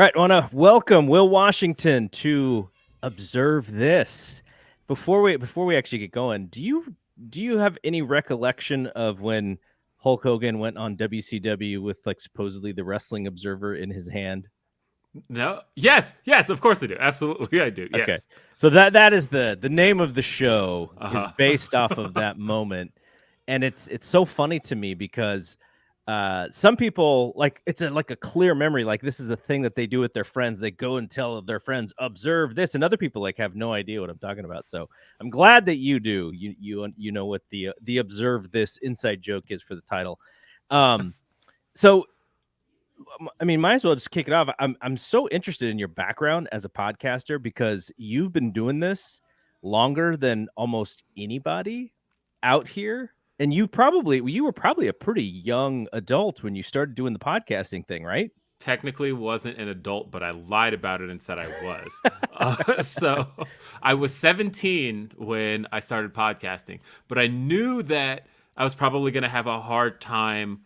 Right, I want to welcome Will Washington to Observe This. Before we actually get going, do you have any recollection of when Hulk Hogan went on WCW with like supposedly the Wrestling Observer in his hand? No. Yes, of course I do. Absolutely, I do. Okay, Yes. so that is the name of the show is Uh based off of huh. that moment, and it's so funny to me because some people like like a clear memory, like this is the thing that they do with their friends. They go and tell their friends, observe this, and other people like have no idea what I'm talking about. So I'm glad that you do. You know what the observe this inside joke is for the title. Um, so I mean, might as well just kick it off. I'm so interested in your background as a podcaster because you've been doing this longer than almost anybody out here. And you were probably a pretty young adult when you started doing the podcasting thing, right? Technically wasn't an adult, but I lied about it and said I was. So I was 17 when I started podcasting, but I knew that I was probably going to have a hard time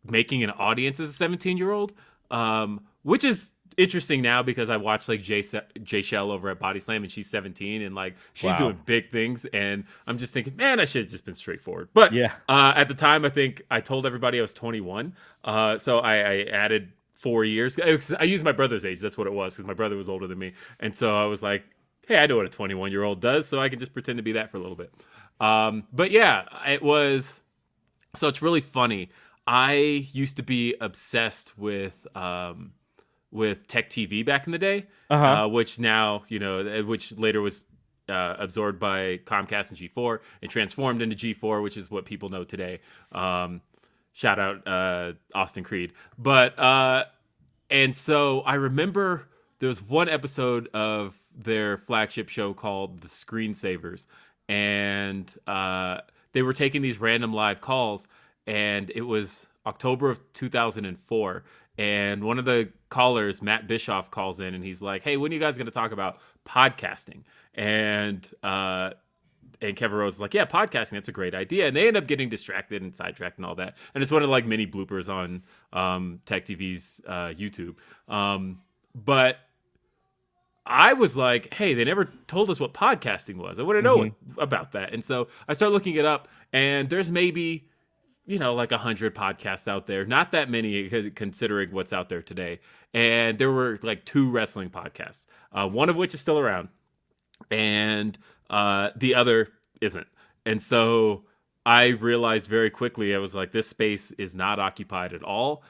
making an audience as a 17-year-old, which is interesting now because I watched like Jay Shell over at Body Slam and she's 17 and like she's Wow. doing big things and I'm just thinking, man, I should have just been straightforward. But Yeah. at the time, I think I told everybody I was 21, so I added 4 years. I used my brother's age. That's what it was because my brother was older than me, and so I was like, hey, I know what a 21-year-old does, so I can just pretend to be that for a little bit. But yeah, it was. So it's really funny. I used to be obsessed with Tech TV back in the day, Uh-huh. which now which later was absorbed by Comcast and G4 and transformed into G4, which is what people know today. Shout out Austin Creed, but and so I remember there was one episode of their flagship show called The Screensavers, and they were taking these random live calls, and it was October of 2004. And one of the callers, Matt Bischoff, calls in and he's like, "Hey, when are you guys going to talk about podcasting?" And Kevin Rose is like, "Yeah, podcasting, that's a great idea." And they end up getting distracted and sidetracked and all that. And it's one of like many bloopers on Tech TV's YouTube. But I was like, hey, they never told us what podcasting was. I want to know Mm-hmm. about that. And so I started looking it up, and there's maybe, like 100 podcasts out there. Not that many considering what's out there today. And there were like 2 wrestling podcasts, one of which is still around, and the other isn't. And so I realized very quickly, I was like, this space is not occupied at all.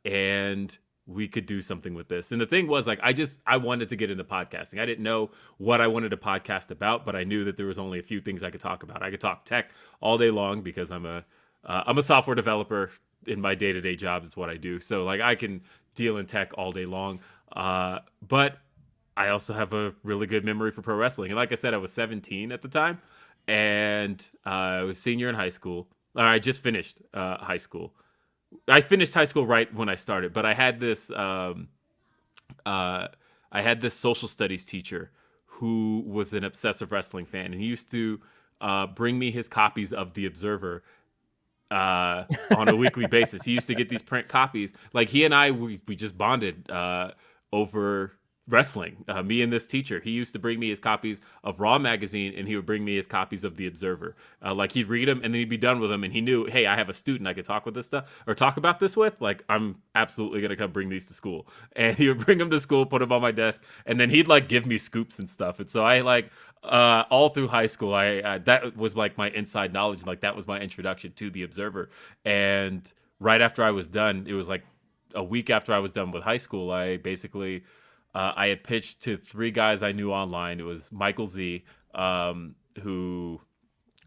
And we could do something with this. And the thing was, like, I wanted to get into podcasting. I didn't know what I wanted to podcast about, but I knew that there was only a few things I could talk about. I could talk tech all day long because I'm a software developer in my day-to-day job. Is what I do. So like I can deal in tech all day long. But I also have a really good memory for pro wrestling. And like I said, I was 17 at the time, and I was senior in high school. I just finished high school. I finished high school right when I started, but uh, I had this social studies teacher who was an obsessive wrestling fan, and he used to bring me his copies of The Observer on a weekly basis. He used to get these print copies. Like he and I, we just bonded over wrestling. Me and this teacher, he used to bring me his copies of Raw magazine, and he would bring me his copies of The Observer. Like he'd read them, and then he'd be done with them, and he knew, hey, I have a student I could talk with this stuff or talk about this with. Like I'm absolutely gonna come bring these to school, and he would bring them to school, put them on my desk, and then he'd like give me scoops and stuff. And so I like all through high school, I that was like my inside knowledge. Like that was my introduction to The Observer. And right after I was done, it was like a week after I was done with high school, I basically I had pitched to 3 guys I knew online. It was Michael Z, who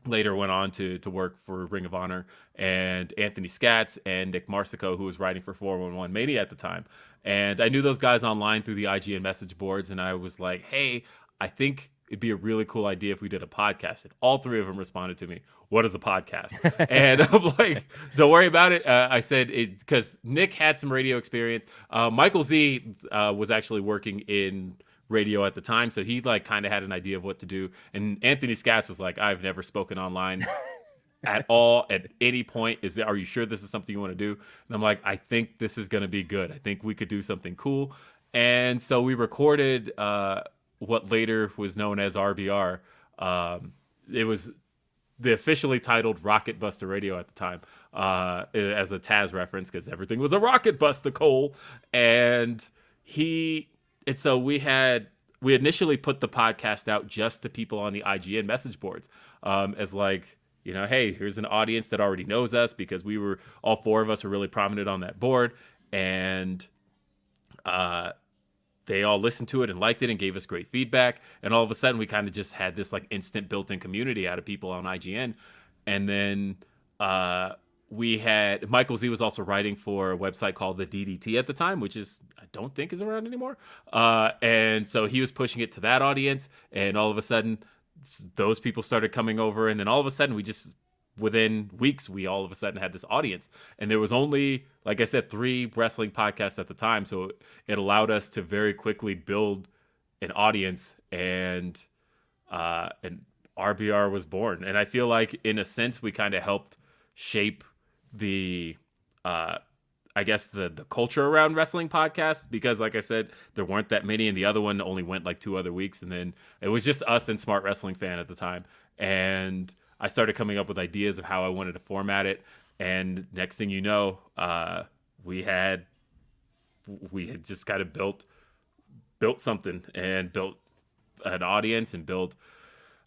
later went on to work for Ring of Honor, and Anthony Scatz and Nick Marsico, who was writing for 411 Mania at the time. And I knew those guys online through the IGN message boards, and I was like, hey, I think it'd be a really cool idea if we did a podcast. And all 3 of them responded to me, what is a podcast? And I'm like, don't worry about it. I said it because Nick had some radio experience. Michael Z was actually working in radio at the time, so he like kind of had an idea of what to do. And Anthony Scatz was like, I've never spoken online at all at any point. Are you sure this is something you want to do? And I'm like, I think this is going to be good. I think we could do something cool. And so we recorded what later was known as RBR. It was the officially titled Rocket Buster Radio at the time, as a Taz reference, because everything was a rocket buster, Cole. And so we initially put the podcast out just to people on the IGN message boards, as like, hey, here's an audience that already knows us, because all four of us were really prominent on that board. And they all listened to it and liked it and gave us great feedback. And all of a sudden, we kind of just had this like instant built-in community out of people on IGN. And then we had Michael Z was also writing for a website called the DDT at the time, which I don't think is around anymore. And so he was pushing it to that audience. And all of a sudden, those people started coming over. And then all of a sudden, within weeks, we all of a sudden had this audience. And there was only, like I said, 3 wrestling podcasts at the time. So it allowed us to very quickly build an audience, and RBR was born. And I feel like, in a sense, we kind of helped shape the culture around wrestling podcasts, because like I said, there weren't that many, and the other one only went like 2 other weeks. And then it was just us and Smart Wrestling Fan at the time. And I started coming up with ideas of how I wanted to format it. And next thing you know, we had just kind of built something, and built an audience, and built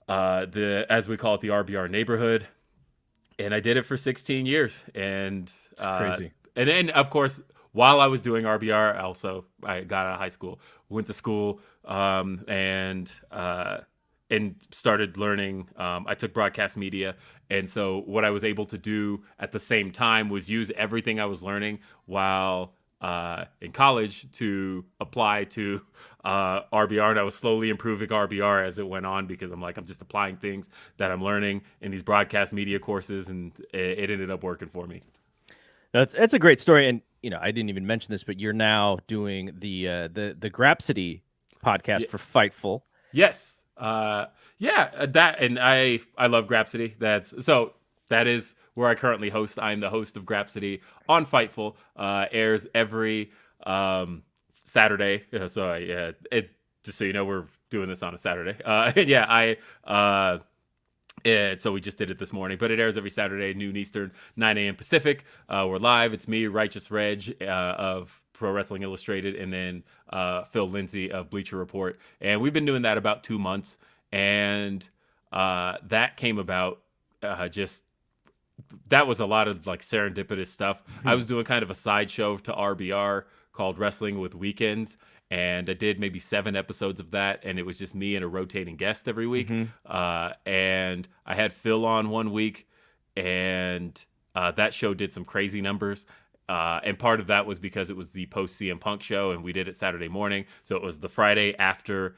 as we call it, the RBR neighborhood. And I did it for 16 years. And It's crazy. And then, of course, while I was doing RBR, I got out of high school, went to school, and started learning. I took broadcast media. And so what I was able to do at the same time was use everything I was learning while in college to apply to RBR. And I was slowly improving RBR as it went on, because I'm just applying things that I'm learning in these broadcast media courses, and it ended up working for me. That's a great story. And, I didn't even mention this, but you're now doing the Grapsody podcast for Fightful. Yes. That, and I love Grapsody. That is where I currently host. I'm the host of Grapsody on Fightful. Airs every Saturday. Just so you know, we're doing this on a Saturday. So we just did it this morning, but it airs every Saturday, noon Eastern, 9 a.m. Pacific. We're live. It's me, Righteous Reg of Pro Wrestling Illustrated, and then Phil Lindsay of Bleacher Report. And we've been doing that about 2 months. And that came about that was a lot of like serendipitous stuff. I was doing kind of a sideshow to RBR called Wrestling with Weekends. And I did maybe 7 episodes of that, and it was just me and a rotating guest every week. And I had Phil on one week, and that show did some crazy numbers. And part of that was because it was the post CM Punk show, and we did it Saturday morning. So it was the Friday after.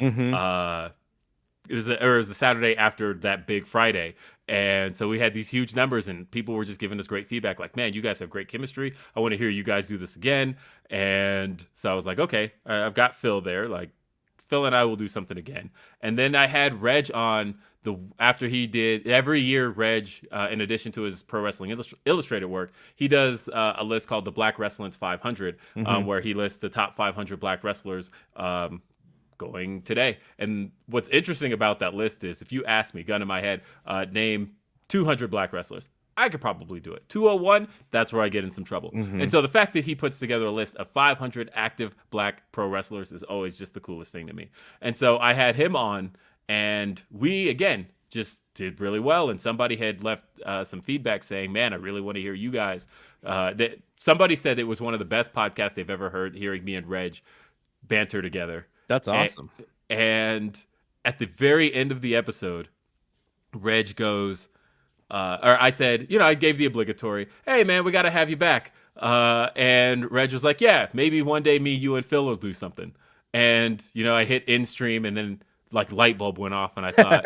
It was the Saturday after that big Friday. And so we had these huge numbers, and people were just giving us great feedback. Like, man, you guys have great chemistry. I want to hear you guys do this again. And so I was like, okay, I've got Phil there. Like, Phil and I will do something again. And then I had Reg on after he did every year. Reg, in addition to his Pro Wrestling Illustrated work, he does a list called the Black Wrestling's 500, where he lists the top 500 Black wrestlers going today. And what's interesting about that list is, if you ask me, gun in my head, name 200 Black wrestlers, I could probably do it. 201, that's where I get in some trouble. And so the fact that he puts together a list of 500 active Black pro wrestlers is always just the coolest thing to me. And so I had him on, and we, again, just did really well. And somebody had left some feedback saying, man, I really want to hear you guys. That somebody said it was one of the best podcasts they've ever heard, hearing me and Reg banter together. That's awesome. And at the very end of the episode, Reg goes, or I said, I gave the obligatory, hey, man, we got to have you back. And Reg was like, yeah, maybe one day me, you, and Phil will do something. And, I hit in stream, and then like light bulb went off, and I thought,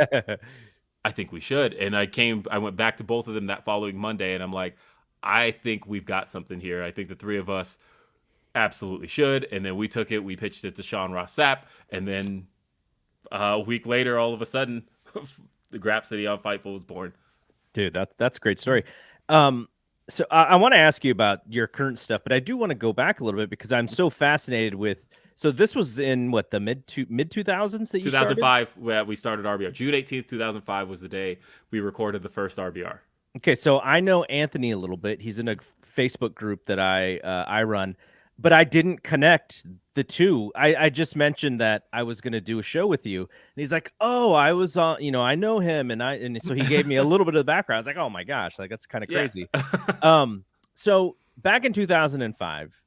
I think we should. And I went back to both of them that following Monday, and I'm like, I think we've got something here. I think the 3 of us absolutely should. And then we took it, we pitched it to Sean Ross Sapp, and then a week later, all of a sudden, the Grapsody on Fightful was born. Dude, that's a great story. Um, so I want to ask you about your current stuff, but I do want to go back a little bit because I'm so fascinated with. So this was in what, the mid 2000s that you started? 2005, we started RBR. June 18th, 2005 was the day we recorded the first RBR. Okay, so I know Anthony a little bit. He's in a Facebook group that I run, but I didn't connect the two. I just mentioned that I was going to do a show with you, and he's like, "Oh, I was on, I know him," and so he gave me a little bit of the background. I was like, "Oh my gosh, like that's kind of Yeah. crazy." So back in 2005,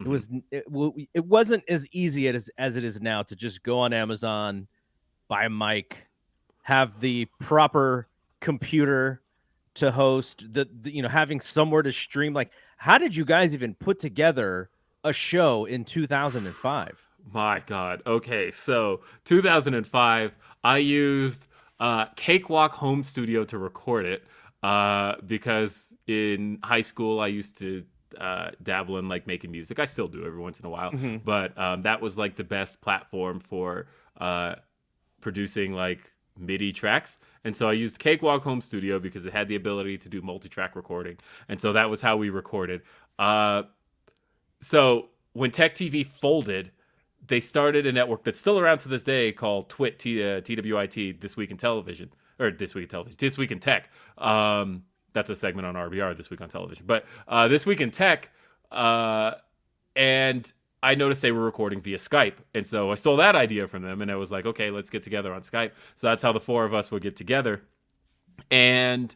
Hmm. it wasn't as easy as it is now to just go on Amazon, buy a mic, have the proper computer to host having somewhere to stream. Like, how did you guys even put together a show in 2005? My God. Okay, so 2005, I used Cakewalk Home Studio to record it because in high school I used to dabble in like making music. I still do every once in a while, Mhm. but that was like the best platform for uh, producing like MIDI tracks. And so I used Cakewalk Home Studio because it had the ability to do multi-track recording. And so that was how we recorded. Uh, so when Tech TV folded, they started a network that's still around to this day called TWIT, This Week in Television, or This Week in Television, This Week in Tech. That's a segment on RBR, This Week on Television. But This Week in Tech, uh, and I noticed they were recording via Skype. And so I stole that idea from them, and I was like, okay, let's get together on Skype. So that's how the four of us would get together. And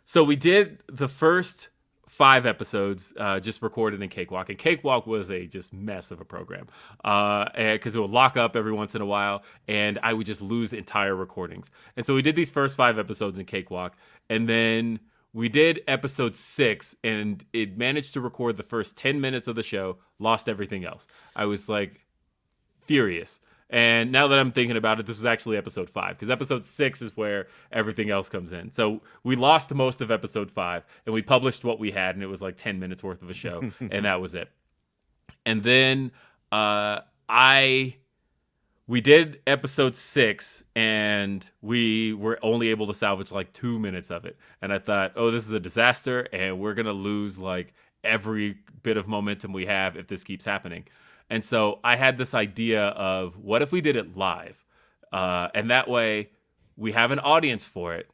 so we did the first 5 episodes just recorded in Cakewalk, and Cakewalk was a just mess of a program because it would lock up every once in a while, and I would just lose entire recordings. And so we did these first 5 episodes in Cakewalk, and then we did episode 6, and it managed to record the first 10 minutes of the show, lost everything else. I was like furious. And now that I'm thinking about it, this was actually episode 5 because episode 6 is where everything else comes in. So we lost most of episode 5 and we published what we had, and it was like 10 minutes worth of a show, and that was it. And then uh, I we did episode 6 and we were only able to salvage like 2 minutes of it. And I thought, oh, this is a disaster and we're going to lose like every bit of momentum we have if this keeps happening. And so I had this idea of what if we did it live? And that way we have an audience for it.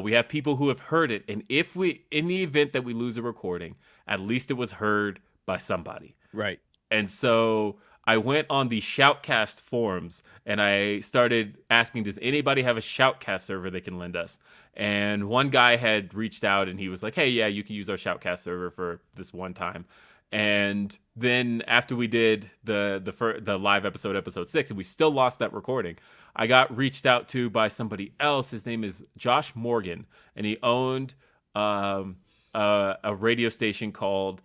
We have people who have heard it. And if we, in the event that we lose a recording, at least it was heard by somebody. Right. And so I went on the Shoutcast forums and I started asking, does anybody have a Shoutcast server they can lend us? And one guy had reached out and he was like, hey, yeah, you can use our Shoutcast server for this one time. And then after we did the live episode 6, and we still lost that recording, I got reached out to by somebody else. His name is Josh Morgan, and he owned a radio station called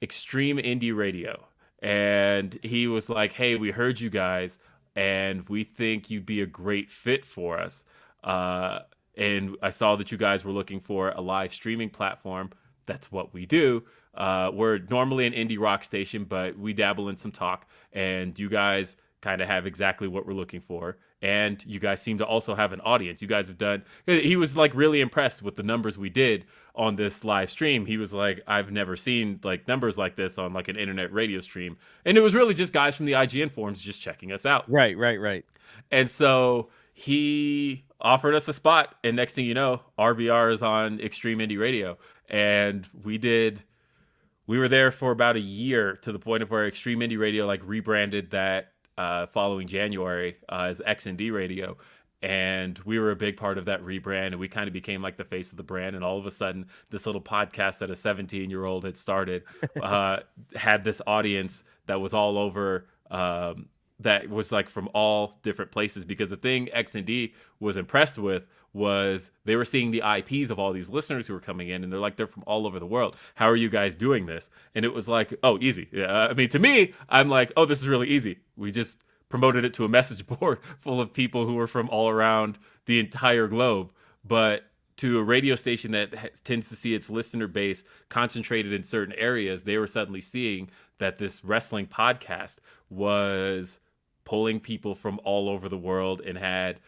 Extreme Indie Radio. And he was like, hey, we heard you guys and we think you'd be a great fit for us. And I saw that you guys were looking for a live streaming platform. That's what we do. We're normally an indie rock station, but we dabble in some talk, and you guys kind of have exactly what we're looking for. And you guys seem to also have an audience. You guys have done, he was like really impressed with the numbers we did on this live stream. He was like, I've never seen like numbers like this on like an internet radio stream. And it was really just guys from the IGN forums just checking us out. Right, right, right. And so he offered us a spot. And next thing you know, RBR is on Extreme Indie Radio. And we were there for about a year to the point of where Extreme Indie Radio like rebranded that following January as XND Radio. And we were a big part of that rebrand, and we kind of became like the face of the brand. And all of a sudden, this little podcast that a 17-year-old had started had this audience that was all over. That was like from all different places, because the thing XND was impressed with was they were seeing the IPs of all these listeners who were coming in, and they're like, they're from all over the world. How are you guys doing this? And it was like, oh, easy. I mean, to me, I'm like, oh, this is really easy. We just promoted it to a message board full of people who were from all around the entire globe. But to a radio station that tends to see its listener base concentrated in certain areas, they were suddenly seeing that this wrestling podcast was pulling people from all over the world and had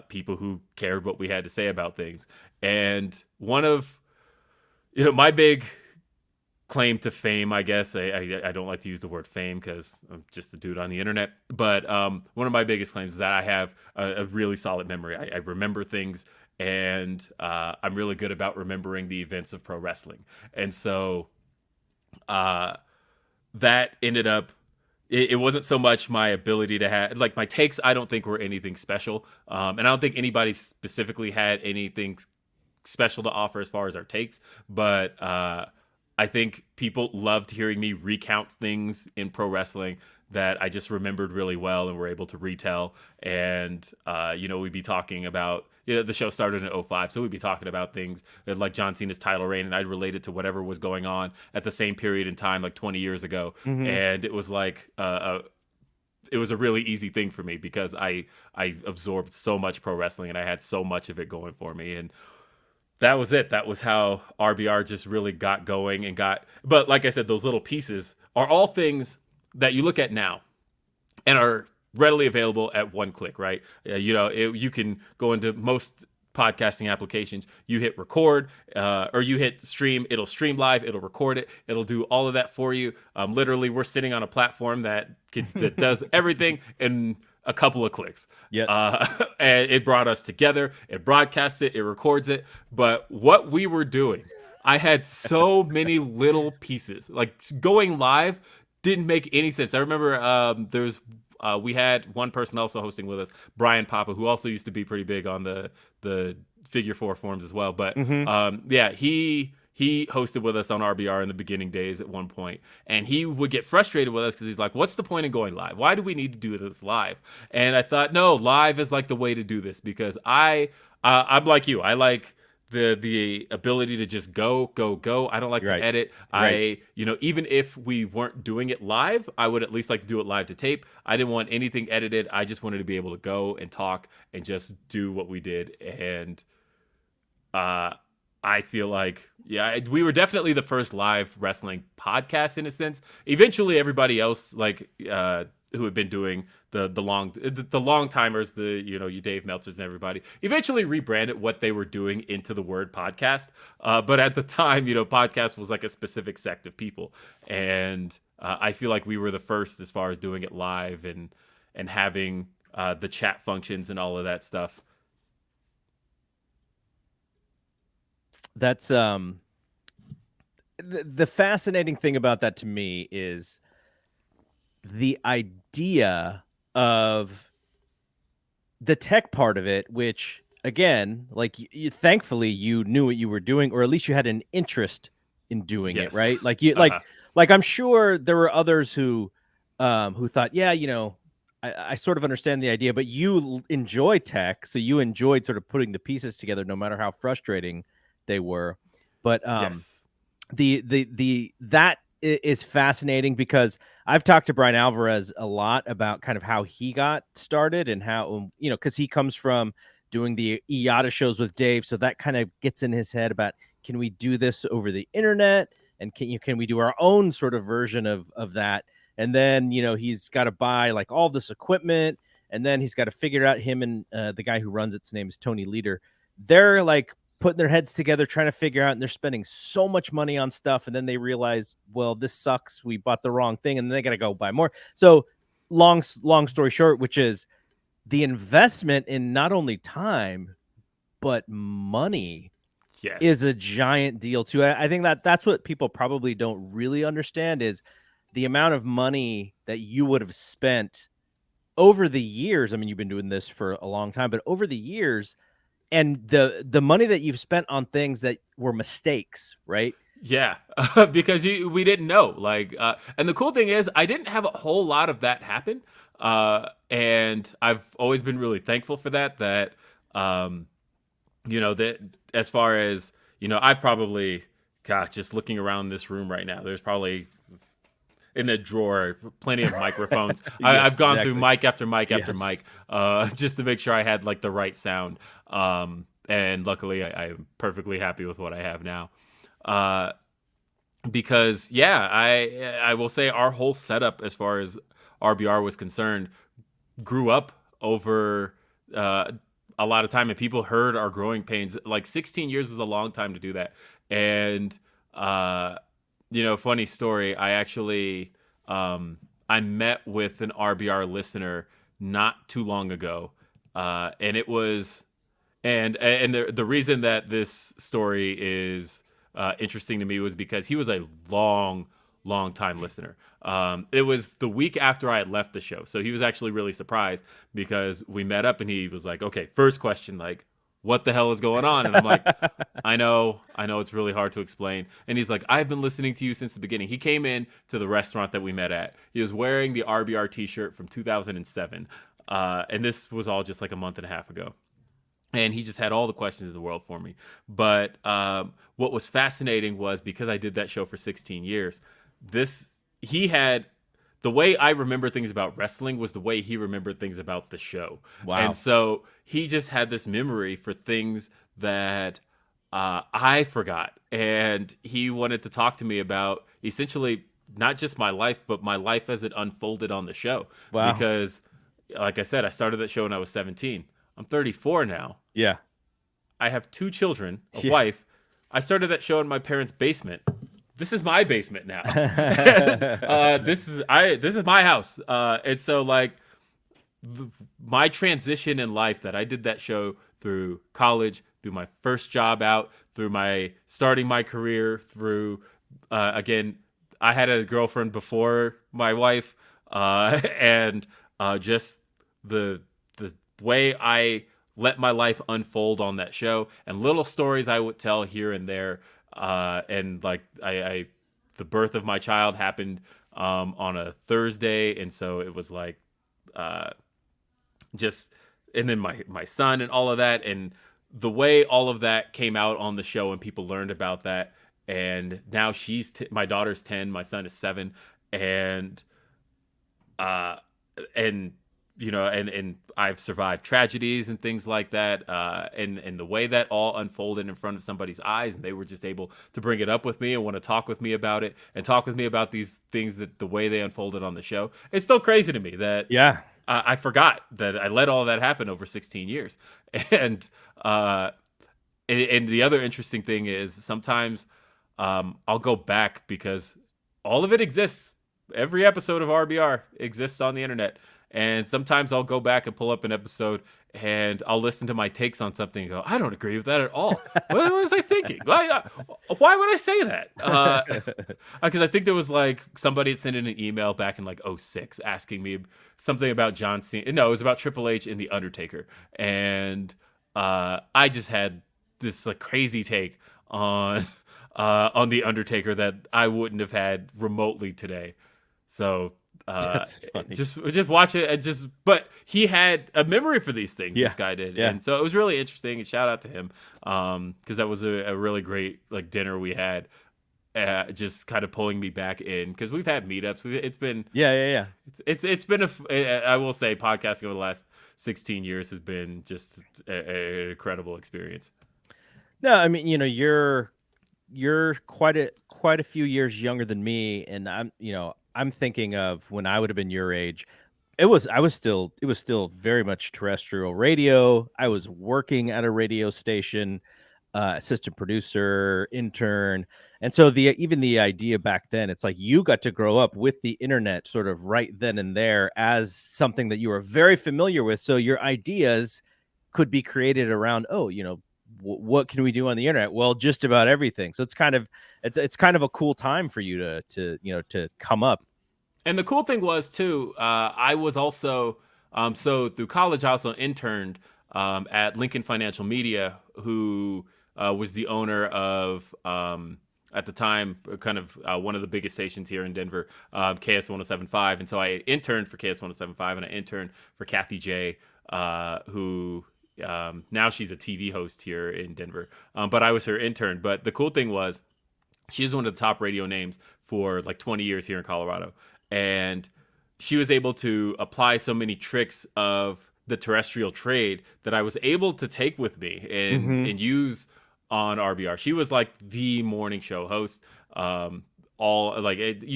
people who cared what we had to say about things. And one of my big claim to fame, I guess. I don't like to use the word fame because I'm just a dude on the internet. But one of my biggest claims is that I have a really solid memory. I remember things, and I'm really good about remembering the events of pro wrestling. And so that ended up. It wasn't so much my ability to have like my takes. I don't think were anything special, and I don't think anybody specifically had anything special to offer as far as our takes, but I think people loved hearing me recount things in pro wrestling that I just remembered really well and were able to retell. And we'd be talking about the show started in '05, so we'd be talking about things like John Cena's title reign, and I'd relate it to whatever was going on at the same period in time, like 20 years ago, Mhm. and it was like it was a really easy thing for me because I absorbed so much pro wrestling and I had so much of it going for me. And that was it. That was how RBR just really got going and but like I said, those little pieces are all things that you look at now and are readily available at one click, right? You can go into most podcasting applications. You hit record or you hit stream. It'll stream live. It'll record it. It'll do all of that for you. Literally, we're sitting on a platform that does everything in a couple of clicks. Yep. And it brought us together. It broadcasts it. It records it. But what we were doing, I had so many little pieces. Like going live didn't make any sense. I remember we had one person also hosting with us, Brian Papa, who also used to be pretty big on the Figure 4 forums as well. But Mhm. he hosted with us on RBR in the beginning days at one point, and he would get frustrated with us because he's like, "What's the point in going live? Why do we need to do this live?" And I thought, no, live is like the way to do this because I'm like you. I like the ability to just go. I don't like You're to right. edit. You're right. Even if we weren't doing it live, I would at least like to do it live to tape. I didn't want anything edited. I just wanted to be able to go and talk and just do what we did. And I feel like, we were definitely the first live wrestling podcast in a sense. Eventually, everybody else, like who had been doing the long timers, you Dave Meltzers and everybody, eventually rebranded what they were doing into the word podcast. But at the time, podcast was like a specific sect of people, and I feel like we were the first as far as doing it live and having the chat functions and all of that stuff. That's the fascinating thing about that to me is the idea of the tech part of it, which again, like thankfully you knew what you were doing, or at least you had an interest in doing it, Yes. right? Like you, Uh-huh. like I'm sure there were others who thought, yeah, I sort of understand the idea, but you enjoy tech, so you enjoyed sort of putting the pieces together, no matter how frustrating they were. But Yes. that is fascinating because I've talked to Brian Alvarez a lot about kind of how he got started and how because he comes from doing the IATA shows with Dave, so that kind of gets in his head about can we do this over the internet and can we do our own sort of version of that, and then he's got to buy like all this equipment, and then he's got to figure out him and the guy who runs its name is Tony Leader. They're like putting their heads together trying to figure out, and they're spending so much money on stuff, and then they realize, well, this sucks, we bought the wrong thing, and then they got to go buy more. So long story short, which is the investment in not only time but money is Yes. a giant deal too. I think that's what people probably don't really understand is the amount of money that you would have spent over the years. I mean, you've been doing this for a long time, but over the years, and the money that you've spent on things that were mistakes, right? Yeah, because we didn't know. Like, and the cool thing is, I didn't have a whole lot of that happen, and I've always been really thankful for that. Um, that as far as I've probably, God, just looking around this room right now, there's probably in the drawer plenty of microphones. Yeah, I've gone through exactly. mic after mic after mic, Yes. just to make sure I had like the right sound. And luckily, I'm perfectly happy with what I have now. Uh, because I will say our whole setup as far as RBR was concerned grew up over a lot of time, and people heard our growing pains. Like 16 years was a long time to do that. And funny story. I actually I met with an RBR listener not too long ago, and it was and the reason that this story is interesting to me was because he was a long time listener. It was the week after I had left the show, so he was actually really surprised because we met up and he was like, "Okay, first question, like, what the hell is going on?" And I'm like, I know it's really hard to explain. And he's like, "I've been listening to you since the beginning." He came in to the restaurant that we met at. He was wearing the RBR t-shirt from 2007. And this was all just like a month and a half ago. And he just had all the questions in the world for me. But what was fascinating was because I did that show for 16 years, he had the way I remember things about wrestling was the way he remembered things about the show. Wow. And so he just had this memory for things that I forgot. And he wanted to talk to me about essentially not just my life, but my life as it unfolded on the show. Wow. Because, like I said, I started that show when I was 17. I'm 34 now. Yeah. I have 2 children, a wife. I started that show in my parents' basement. This is my basement now. This is my house. And so like my transition in life that I did that show through college, through my first job out, through my starting my career, through again, I had a girlfriend before my wife, and just the way I let my life unfold on that show and little stories I would tell here and there. And like the birth of my child happened on a Thursday. And so it was like and then my son and all of that. And the way all of that came out on the show and people learned about that. And now my daughter's 10, my son is 7. And I've survived tragedies and things like that. And the way that all unfolded in front of somebody's eyes, and they were just able to bring it up with me and want to talk with me about it and talk with me about these things that the way they unfolded on the show. It's still crazy to me that I forgot that I let all that happen over 16 years. And the other interesting thing is sometimes I'll go back because all of it exists. Every episode of RBR exists on the internet. And sometimes I'll go back and pull up an episode and I'll listen to my takes on something and go, I don't agree with that at all. What was I thinking? Why would I say that? Because I think there was like somebody had sent in an email back in like 2006 asking me something about John Cena. No, it was about Triple H and The Undertaker. And I just had this like crazy take on The Undertaker that I wouldn't have had remotely today. So That's funny. just watch it and but he had a memory for these things. This guy did. And so it was really interesting, and shout out to him. Cause that was a really great like dinner we had, just kind of pulling me back in. Cause we've had meetups. It's been, it's been I will say podcasting over the last 16 years has been just an incredible experience. No, I mean, you're quite a few years younger than me. And I'm thinking of when I would have been your age. It was still very much terrestrial radio. I was working at a radio station, assistant producer, intern. And so even the idea back then, it's like you got to grow up with the internet sort of right then and there as something that you were very familiar with. So your ideas could be created around, what can we do on the internet? Well, just about everything. So it's kind of a cool time for you to come up. And the cool thing was too, I was also so through college I also interned at Lincoln Financial Media, who was the owner of at the time kind of one of the biggest stations here in Denver, KS 107.5. And so I interned for KS 107.5, and I interned for Kathy J, who now she's a TV host here in Denver. But I was her intern. But the cool thing was she was one of the top radio names for like 20 years here in Colorado. And she was able to apply so many tricks of the terrestrial trade that I was able to take with me and use on RBR. She was like the morning show host. You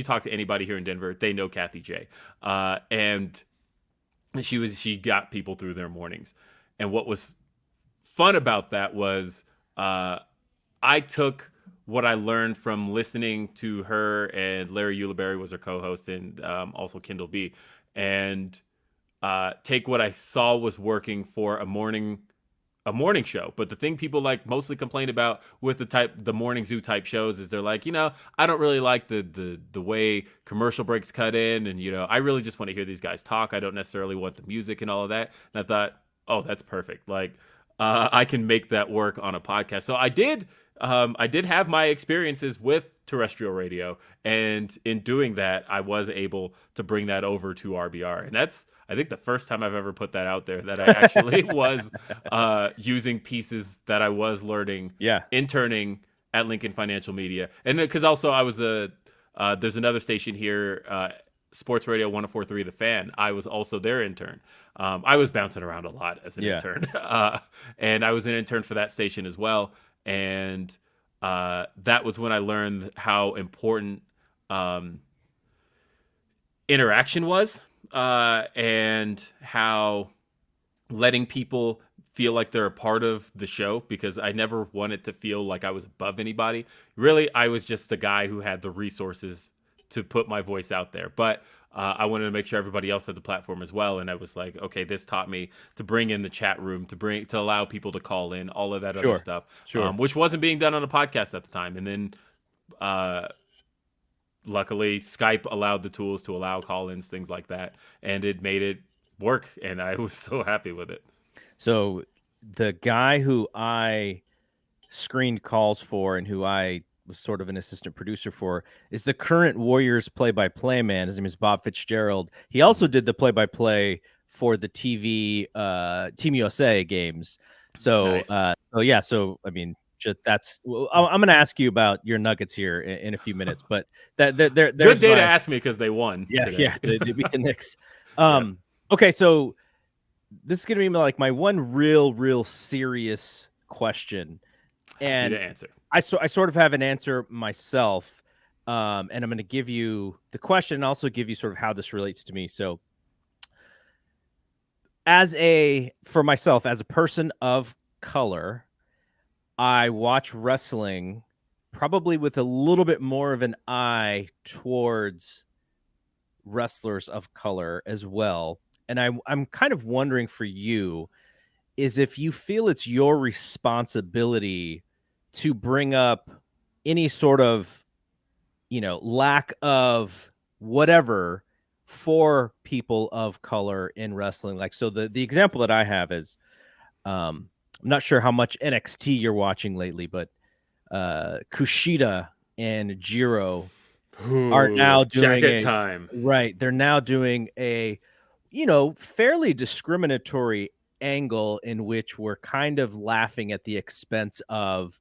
talk to anybody here in Denver, they know Kathy J. And she got people through their mornings. And what was fun about that was I took what I learned from listening to her, and Larry Ulibarri was her co-host, and also Kendall B, and take what I saw was working for a morning show. But the thing people like mostly complain about with the morning zoo type shows is they're like, I don't really like the way commercial breaks cut in, and I really just want to hear these guys talk. I don't necessarily want the music and all of that. And I thought, oh, that's perfect. Like I can make that work on a podcast. So I did. I did have my experiences with terrestrial radio, and in doing that, I was able to bring that over to RBR, and that's, I think, the first time I've ever put that out there, that I actually was using pieces that I was learning, Yeah. interning at Lincoln Financial Media, and because also I was there's another station here, Sports Radio 104.3 The Fan. I was also their intern. I was bouncing around a lot as an intern, and I was an intern for that station as well. And that was when I learned how important interaction was, and how letting people feel like they're a part of the show, because I never wanted to feel like I was above anybody. Really, I was just a guy who had the resources to put my voice out there. But I wanted to make sure everybody else had the platform as well. And I was like, okay, this taught me to bring in the chat room, to allow people to call in, all of that other stuff, which wasn't being done on a podcast at the time. And then luckily Skype allowed the tools to allow call-ins, things like that. And it made it work. And I was so happy with it. So the guy who I screened calls for and who I was sort of an assistant producer for is the current Warriors play-by-play man. His name is Bob Fitzgerald. He also did the play-by-play for the TV Team USA games. So, Nice. So I mean, that's. I'm going to ask you about your Nuggets here in a few minutes, but there's good day to ask me because they won. Yeah, today. yeah, they beat the Knicks. Okay, so this is going to be like my one real serious question, and happy to answer. I sort of have an answer myself, and I'm going to give you the question and also give you sort of how this relates to me. So, for myself, as a person of color, I watch wrestling probably with a little bit more of an eye towards wrestlers of color as well. And I'm kind of wondering for you is if you feel it's your responsibility to bring up any sort of, lack of whatever for people of color in wrestling. Like, so the example that I have is, I'm not sure how much NXT you're watching lately, but Kushida and Jiro are now doing time. Right. They're now doing a, fairly discriminatory angle in which we're kind of laughing at the expense of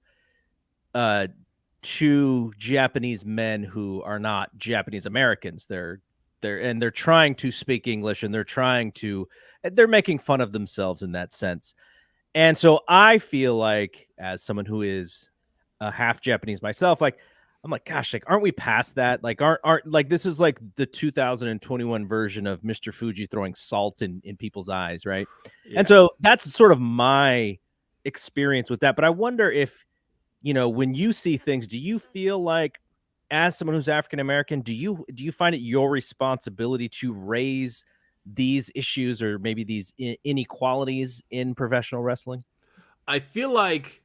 two Japanese men who are not Japanese Americans. They're trying to speak English, and they're making fun of themselves in that sense. And so I feel like, as someone who is half Japanese myself, like, I'm like, gosh, like, aren't we past that? Like, aren't like, this is like the 2021 version of Mr. Fuji throwing salt in people's eyes, right? Yeah. And so that's sort of my experience with that. But I wonder if, when you see things, do you feel like, as someone who's African American, do you find it your responsibility to raise these issues or maybe these inequalities in professional wrestling? I feel like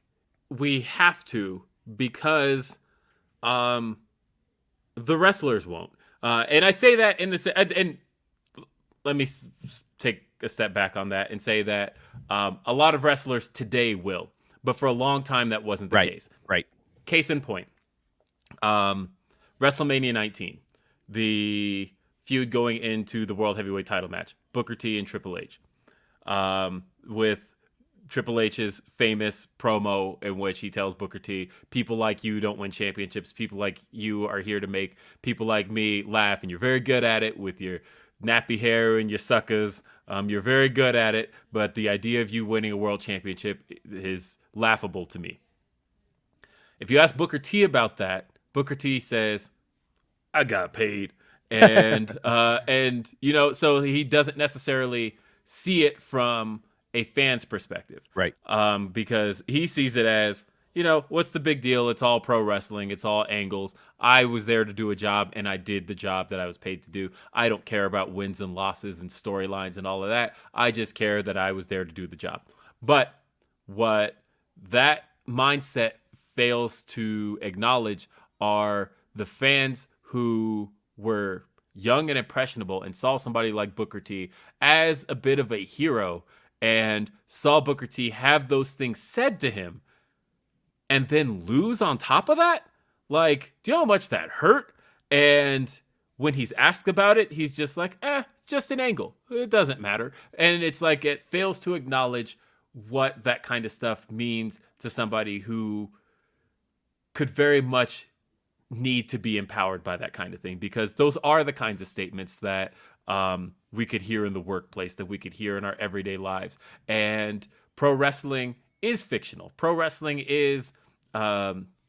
we have to, because the wrestlers won't. And I say that in the and let me take a step back on that and say that a lot of wrestlers today will, but for a long time that wasn't the case. Right. Case in point, WrestleMania 19, the feud going into the World Heavyweight title match, Booker T and Triple H, with Triple H's famous promo in which he tells Booker T, people like you don't win championships. People like you are here to make people like me laugh, and you're very good at it with your nappy hair and your suckers. You're very good at it, but the idea of you winning a world championship is laughable to me. If you ask Booker T about that, Booker T says, I got paid. And, so he doesn't necessarily see it from a fan's perspective, Right. because he sees it as, what's the big deal? It's all pro wrestling. It's all angles. I was there to do a job, and I did the job that I was paid to do. I don't care about wins and losses and storylines and all of that. I just care that I was there to do the job. But what that mindset fails to acknowledge are the fans who were young and impressionable and saw somebody like Booker T as a bit of a hero and saw Booker T have those things said to him and then lose on top of that. Like, do you know how much that hurt? And when he's asked about it, he's just like, just an angle. It doesn't matter. And it's like it fails to acknowledge what that kind of stuff means to somebody who could very much need to be empowered by that kind of thing, because those are the kinds of statements that we could hear in the workplace, that we could hear in our everyday lives. And pro wrestling is fictional. Pro wrestling is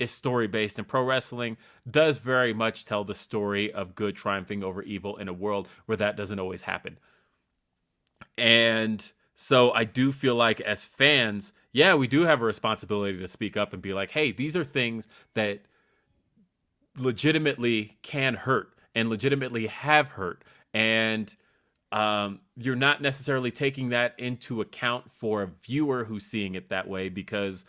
story based, and pro wrestling does very much tell the story of good triumphing over evil in a world where that doesn't always happen. And so I do feel like as fans, yeah, we do have a responsibility to speak up and be like, hey, these are things that legitimately can hurt and legitimately have hurt. And you're not necessarily taking that into account for a viewer who's seeing it that way, because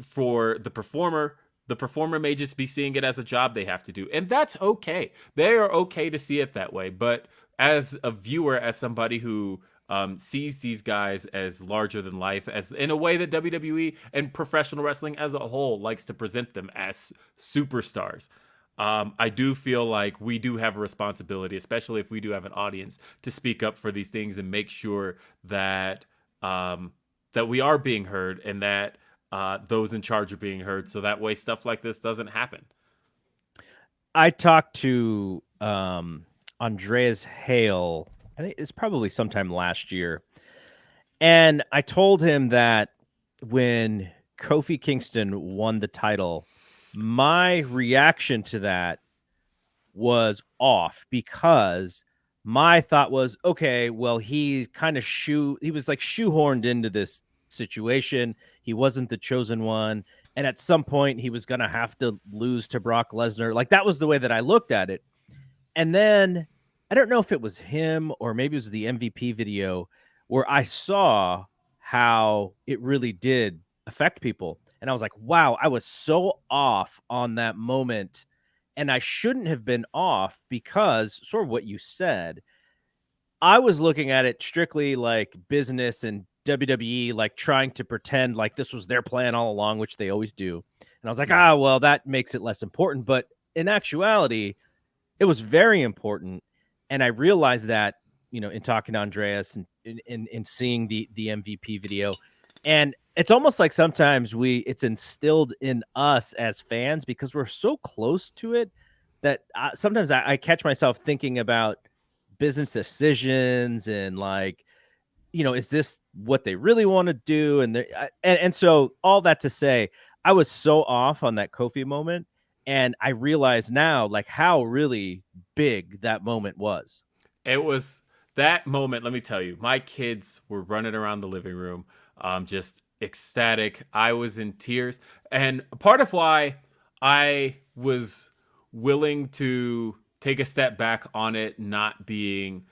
for the performer may just be seeing it as a job they have to do. And that's okay. They are okay to see it that way. But as a viewer, as somebody who sees these guys as larger than life, as in a way that WWE and professional wrestling as a whole likes to present them as superstars, I do feel like we do have a responsibility, especially if we do have an audience, to speak up for these things and make sure that that we are being heard, and that those in charge are being heard, so that way stuff like this doesn't happen. I talked to Andreas Hale, I think it's probably sometime last year, and I told him that when Kofi Kingston won the title, my reaction to that was off, because my thought was, okay, well, he was like shoehorned into this situation. He wasn't the chosen one. And at some point he was going to have to lose to Brock Lesnar. Like, that was the way that I looked at it. And then I don't know if it was him or maybe it was the MVP video where I saw how it really did affect people. And I was like, wow, I was so off on that moment. And I shouldn't have been off, because sort of what you said, I was looking at it strictly like business and WWE, like trying to pretend like this was their plan all along, which they always do. And I was like, well, that makes it less important. But in actuality, it was very important. And I realized that, in talking to Andreas and in seeing the MVP video. And it's almost like sometimes it's instilled in us as fans, because we're so close to it, that sometimes I catch myself thinking about business decisions and like, is this what they really want to do? And so all that to say, I was so off on that Kofi moment. And I realize now, like, how really big that moment was. It was that moment. Let me tell you, my kids were running around the living room, just ecstatic. I was in tears. And part of why I was willing to take a step back on it not being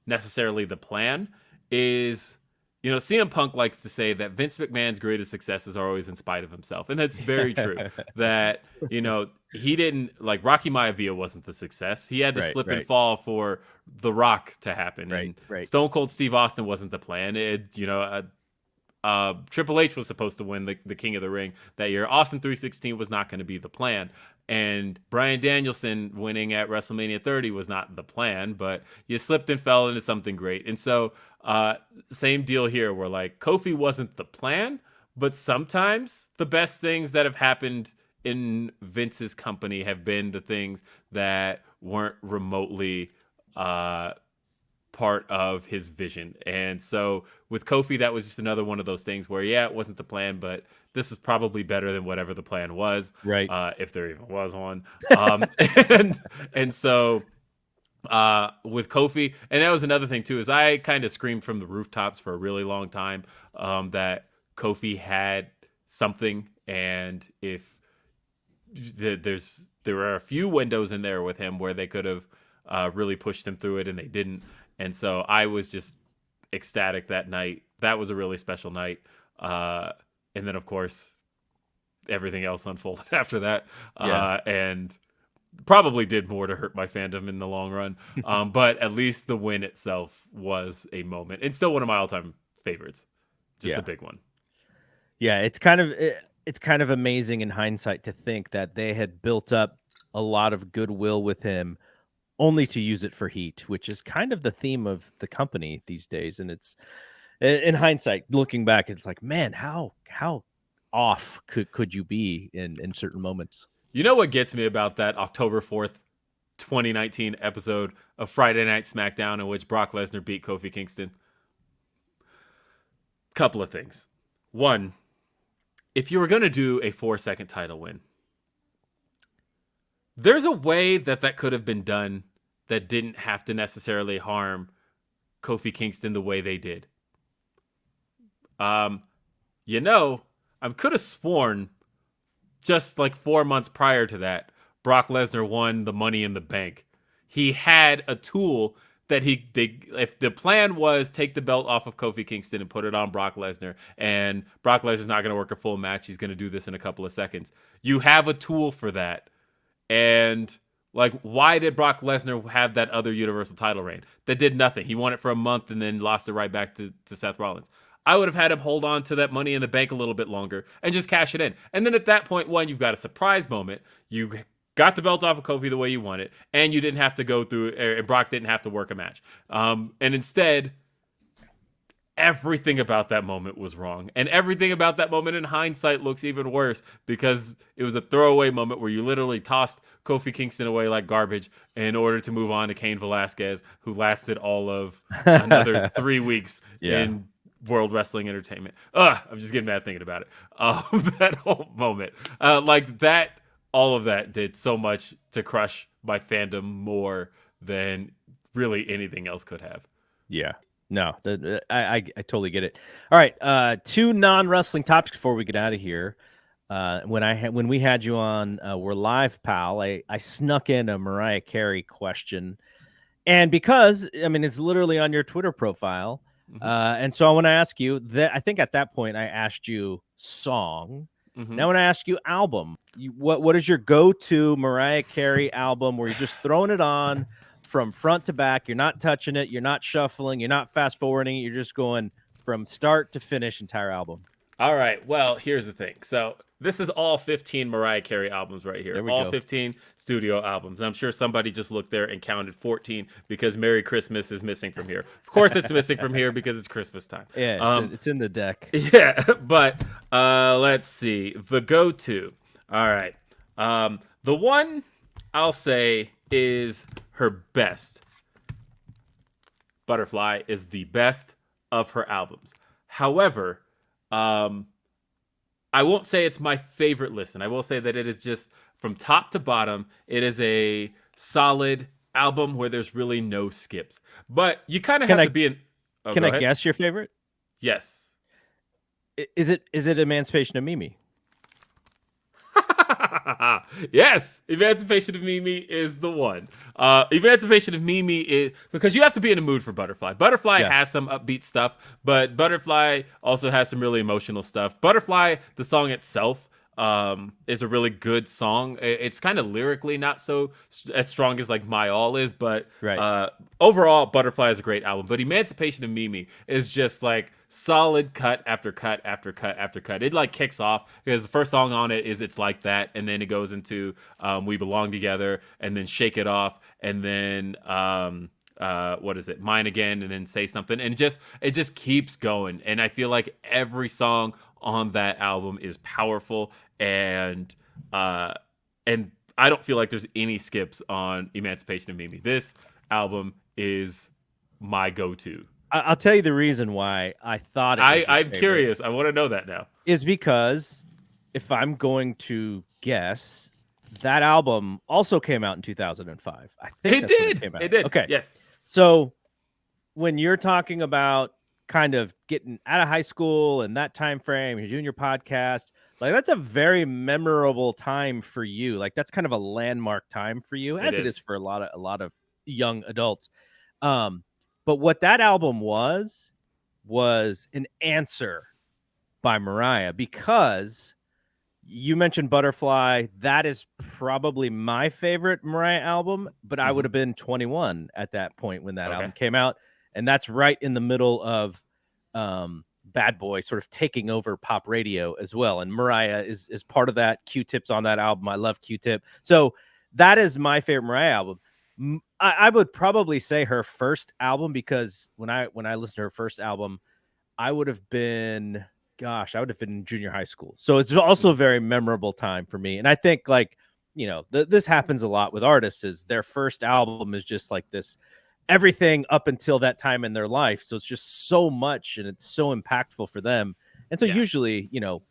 necessarily the plan is, CM Punk likes to say that Vince McMahon's greatest successes are always in spite of himself. And that's very true. That, he didn't, like, Rocky Maivia wasn't the success. He had to slip and fall for The Rock to happen. And Stone Cold Steve Austin wasn't the plan. Triple H was supposed to win the King of the Ring that year. Austin 316 was not going to be the plan. And Bryan Danielson winning at WrestleMania 30 was not the plan, but you slipped and fell into something great. And so same deal here, where like Kofi wasn't the plan, but sometimes the best things that have happened in Vince's company have been the things that weren't remotely part of his vision. And so with Kofi, that was just another one of those things where, yeah, it wasn't the plan, but this is probably better than whatever the plan was, right? If there even was one. And so with Kofi. And that was another thing too, is I kind of screamed from the rooftops for a really long time that Kofi had something, and if there were a few windows in there with him where they could have really pushed him through it, and they didn't. And so I was just ecstatic that night. That was a really special night. And then of course everything else unfolded after that. And probably did more to hurt my fandom in the long run. But at least the win itself was a moment. It's still one of my all-time favorites. Just a big one. Yeah, it's kind of amazing in hindsight to think that they had built up a lot of goodwill with him only to use it for heat, which is kind of the theme of the company these days. And it's, in hindsight, looking back, it's like, man, how off could you be in certain moments? You know what gets me about that October 4th, 2019 episode of Friday Night SmackDown in which Brock Lesnar beat Kofi Kingston? Couple of things. One, if you were going to do a 4-second title win, there's a way that could have been done that didn't have to necessarily harm Kofi Kingston the way they did. I could have sworn just like 4 months prior to that, Brock Lesnar won the Money in the Bank. He had a tool that if the plan was take the belt off of Kofi Kingston and put it on Brock Lesnar, and Brock Lesnar's not going to work a full match, he's going to do this in a couple of seconds. You have a tool for that. And like, why did Brock Lesnar have that other Universal title reign that did nothing? He won it for a month and then lost it right back to Seth Rollins. I would have had him hold on to that Money in the Bank a little bit longer and just cash it in. And then at that point, you've got a surprise moment. You got the belt off of Kofi the way you want it, and you didn't have to go through, and Brock didn't have to work a match. And instead, everything about that moment was wrong. And everything about that moment in hindsight looks even worse because it was a throwaway moment where you literally tossed Kofi Kingston away like garbage in order to move on to Cain Velasquez, who lasted all of another 3 weeks in World Wrestling Entertainment. I'm just getting mad thinking about it. That whole moment. All of that did so much to crush my fandom more than really anything else could have. Yeah. No, I totally get it. All right, 2 non-wrestling topics before we get out of here. When we had you on, we're live, pal. I snuck in a Mariah Carey question, and because it's literally on your Twitter profile, and so I want to ask you that. I think at that point I asked you song. Now I want to ask you album. What is your go-to Mariah Carey album where you're just throwing it on from front to back? You're not touching it. You're not shuffling. You're not fast forwarding it. You're just going from start to finish, entire album. All right. Well, here's the thing. So this is all 15 Mariah Carey albums right here. All 15 studio albums. And I'm sure somebody just looked there and counted 14 because Merry Christmas is missing from here. Of course it's missing from here because it's Christmas time. Yeah, it's in the deck. Yeah, but let's see. The go-to. All right. The one I'll say is her best. Butterfly is the best of her albums. However, I won't say it's my favorite listen. I will say that it is just from top to bottom. It is a solid album where there's really no skips. But you kind of have to be in. Oh, can I guess your favorite? Yes. Is it Emancipation of Mimi? Yes, Emancipation of Mimi is the one. Emancipation of Mimi is because you have to be in a mood for Butterfly. Butterfly has some upbeat stuff, but Butterfly also has some really emotional stuff. Butterfly, the song itself, is a really good song. It's kind of lyrically not so as strong as like My All is, but overall, Butterfly is a great album. But Emancipation of Mimi is just like solid cut after cut after cut after cut. It like kicks off because the first song on it is It's Like That, and then it goes into We Belong Together, and then Shake It Off, and then what is it, Mine Again, and then Say Something, and it just keeps going. And I feel like every song on that album is powerful, and I don't feel like there's any skips on Emancipation of Mimi. This album is my go-to. I'll tell you the reason why I thought I'm curious. I want to know that now. Is because if I'm going to guess, that album also came out in 2005. I think It that's when it did. came out. It did. Okay. Yes. So when you're talking about kind of getting out of high school and that time frame, you're doing your podcast, like that's a very memorable time for you. Like that's kind of a landmark time for you, It as it is is. for a lot of young adults. Um, but what that album was an answer by Mariah, because you mentioned Butterfly. That is probably my favorite Mariah album, but I would Mm-hmm. have been 21 at that point when that Okay. album came out. And that's right in the middle of Bad Boy sort of taking over pop radio as well. And Mariah is part of that. Q-Tip's on that album. I love Q-Tip. So that is my favorite Mariah album. I would probably say her first album, because when I listened to her first album, I would have been, gosh, I would have been in junior high school. So it's also a very memorable time for me. And I think, like, you know, this happens a lot with artists, is their first album is just like this, everything up until that time in their life. So it's just so much and it's so impactful for them. And so Yeah. usually, you know,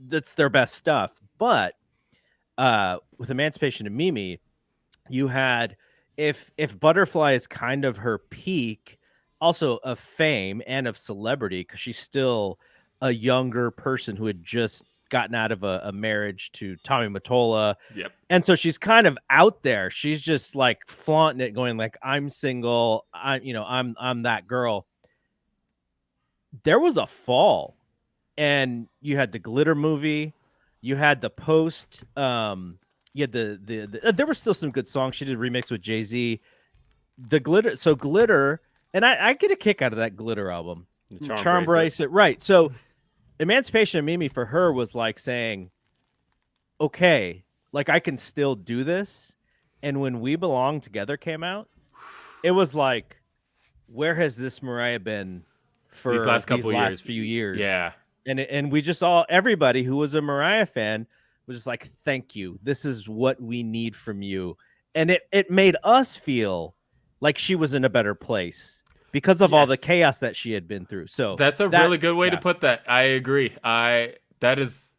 that's their best stuff. But with Emancipation of Mimi, you had, if Butterfly is kind of her peak also of fame and of celebrity, because she's still a younger person who had just gotten out of a marriage to Tommy Mottola, Yep. and so she's kind of out there, she's just like flaunting it, going like, I'm single, I'm that girl. There was a fall, and you had the Glitter movie, you had the Post, you had there were still some good songs. She did a remix with Jay-Z. The Glitter, and I get a kick out of that Glitter album. The charm Charm bracelet. Bracelet, right. So Emancipation of Mimi for her was like saying, okay, like I can still do this. And when We Belong Together came out, it was like, where has this Mariah been These for last these couple last years. few years? Yeah. And we just all, everybody who was a Mariah fan was just like, thank you. This is what we need from you. And it made us feel like she was in a better place because of all the Yes. chaos that she had been through. So That's a that, really good way to yeah. put that. I agree. That is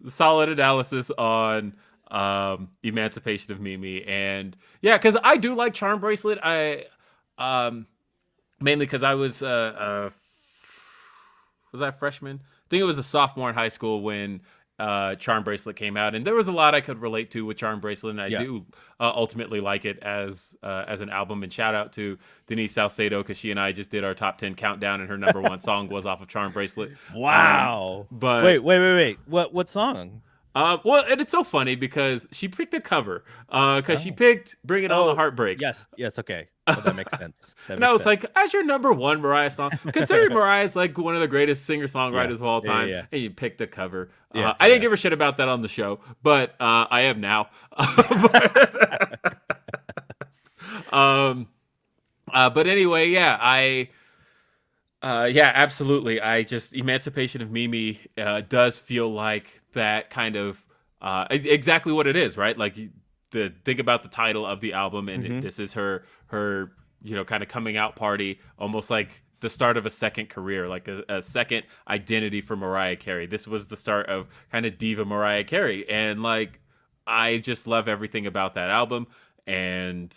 solid analysis on Emancipation of Mimi. And yeah, because I do like Charm Bracelet. I mainly because I was I a freshman? I think it was a sophomore in high school when Charm Bracelet came out, and there was a lot I could relate to with Charm Bracelet, and I Yeah. do ultimately like it as an album. And shout out to Denise Salcedo, because she and I just did our top 10 countdown, and her number one song was off of Charm Bracelet. Wow. But Wait. What song? well, and it's so funny because she picked a cover because she Oh. picked "Bring It On the Oh, Heartbreak." yes. Okay. Well, that makes sense. That And I makes was sense. like, as your number one Mariah song, considering Mariah's like one of the greatest singer Yeah. songwriters of all time, Yeah. and you picked a cover. Yeah. I didn't give a shit about that on the show, but I am now. But anyway, yeah, yeah, absolutely. I just Emancipation of Mimi does feel like that kind of exactly what it is, right? Like the think about the title of the album, and Mm-hmm. this is her kind of coming out party, almost like the start of a second career, like a second identity for Mariah Carey. This was the start of kind of diva Mariah Carey, and like I just love everything about that album, and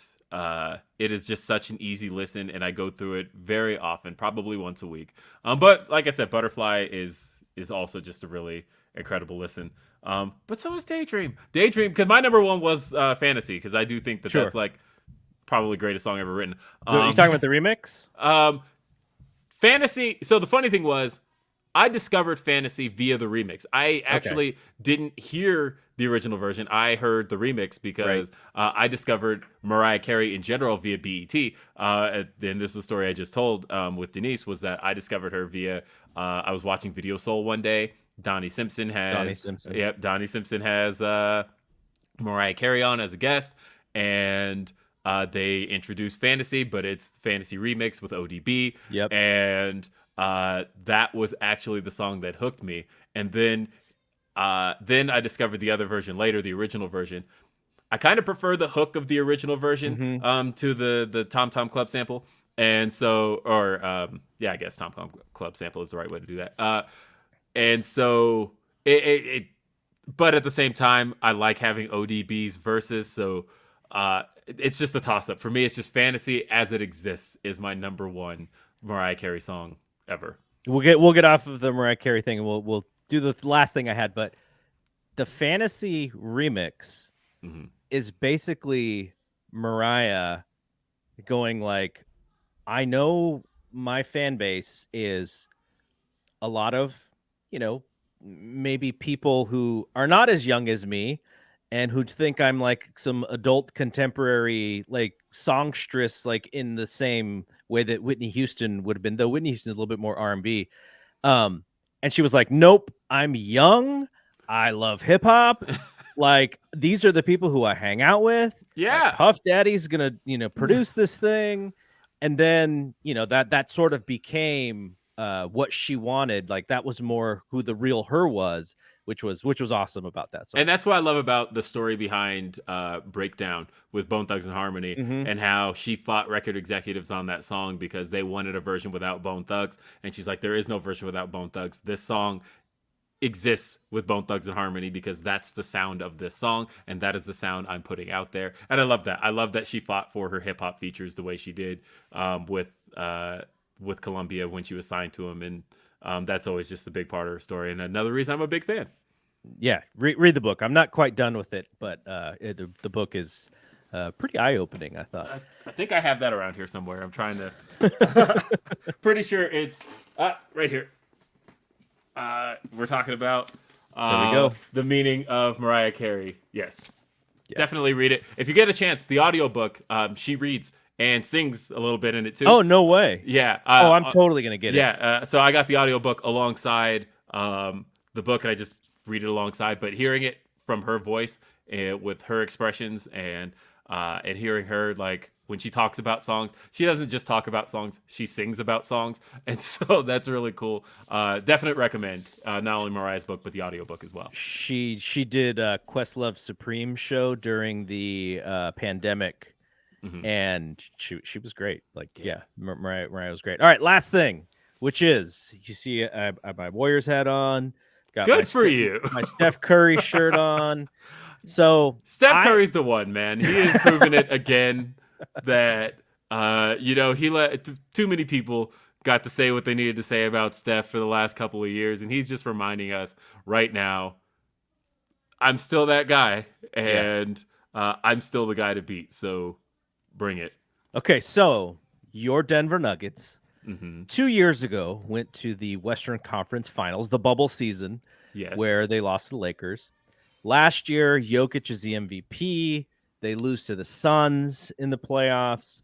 it is just such an easy listen, and I go through it very often, probably once a week. But like I said, Butterfly is also just a really incredible listen. But so is Daydream. Daydream, because my number one was Fantasy, because I do think that Sure. that's like probably the greatest song ever written. You talking about the remix? Fantasy. So the funny thing was, I discovered Fantasy via the remix. I actually didn't hear the original version. I heard the remix because I discovered Mariah Carey in general via BET. And this is the story I just told with Denise, was that I discovered her via, I was watching Video Soul one day. Donnie Simpson has Mariah Carey on as a guest, and they introduced Fantasy, but it's Fantasy remix with ODB. Yep. And that was actually the song that hooked me. And then I discovered the other version later, the original version. I kind of prefer the hook of the original version to the Tom Tom Club sample. And so, I guess Tom Tom Club sample is the right way to do that. And so it but at the same time, I like having ODB's verses. So it's just a toss up for me. It's just Fantasy as it exists is my number one Mariah Carey song ever. We'll get off of the Mariah Carey thing, and we'll do the last thing I had. But the Fantasy remix Hmm. is basically Mariah going like, I know my fan base is a lot of, you know, maybe people who are not as young as me and who think I'm like some adult contemporary like songstress, like in the same way that Whitney Houston would have been, though Whitney Houston is a little bit more R&B. Um, and she was like, "Nope, I'm young. I love hip hop. Like these are the people who I hang out with. Like Yeah. Puff Daddy's gonna, produce this thing." And then, that sort of became what she wanted. Like that was more who the real her was, which was awesome about that And song. that's what I love about the story behind Breakdown with Bone Thugs and Harmony, Hmm. and how she fought record executives on that song because they wanted a version without Bone Thugs. And she's like, there is no version without Bone Thugs. This song exists with Bone Thugs and Harmony because that's the sound of this song, and that is the sound I'm putting out there. And I love that. I love that she fought for her hip hop features the way she did with Columbia when she was signed to him. And that's always just a big part of her story. And another reason I'm a big fan. Yeah, read the book. I'm not quite done with it, but the book is pretty eye opening, I thought. I think I have that around here somewhere. I'm trying to. Pretty sure it's right here. We're talking about There we go. the meaning of Mariah Carey. Yes, Yeah. definitely read it if you get a chance. The audiobook, she reads and sings a little bit in it too. Oh, no way. Yeah. Oh, I'm totally gonna get it. Yeah. So I got the audiobook alongside the book, and I just read it alongside. But hearing it from her voice with her expressions and hearing her like when she talks about songs, she doesn't just talk about songs; she sings about songs, and so that's really cool. Definite recommend not only Mariah's book but the audiobook as well. She did Questlove Supreme show during the pandemic, Hmm. and she was great. Like, Yeah. yeah, Mariah was great. All right, last thing, which is you see I have my Warriors hat on, got Good for you. My Steph Curry shirt on. So Steph I Curry's the one, man. He has proven it again that he let too many people got to say what they needed to say about Steph for the last couple of years, and he's just reminding us right now, I'm still that guy, yeah. and I'm still the guy to beat. So bring it. Okay, so your Denver Nuggets Hmm. 2 years ago went to the Western Conference Finals, the bubble season, Yes. where they lost to the Lakers. Last year, Jokic is the MVP. They lose to the Suns in the playoffs.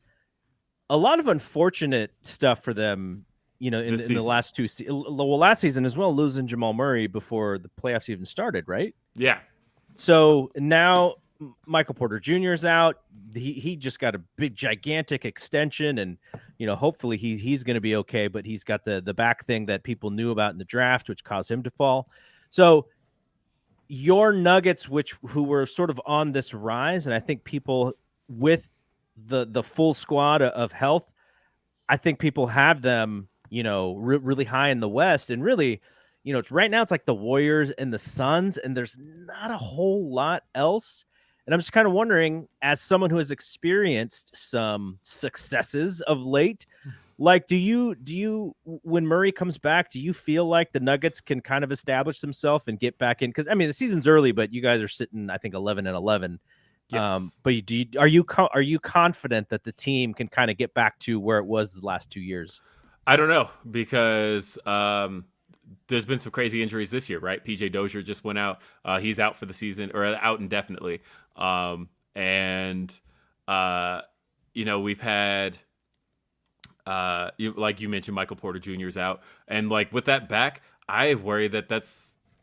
A lot of unfortunate stuff for them, This in the season. last last season as well, losing Jamal Murray before the playoffs even started, right? Yeah. So now Michael Porter Jr. is out. He just got a big gigantic extension, and hopefully he's going to be okay. But he's got the back thing that people knew about in the draft, which caused him to fall. So your Nuggets, who were sort of on this rise, and I think people with the full squad of health, I think people have them, really high in the West, and really, it's right now it's like the Warriors and the Suns, and there's not a whole lot else. And I'm just kind of wondering, as someone who has experienced some successes of late, like, do you when Murray comes back, do you feel like the Nuggets can kind of establish themselves and get back in? Because I mean, the season's early, but you guys are sitting, I think, 11-11. Yes. But are you confident that the team can kind of get back to where it was the last 2 years? I don't know because there's been some crazy injuries this year, right? PJ Dozier just went out. He's out for the season or out indefinitely. And we've had like you mentioned, Michael Porter Jr. is out, and like with that back, I worry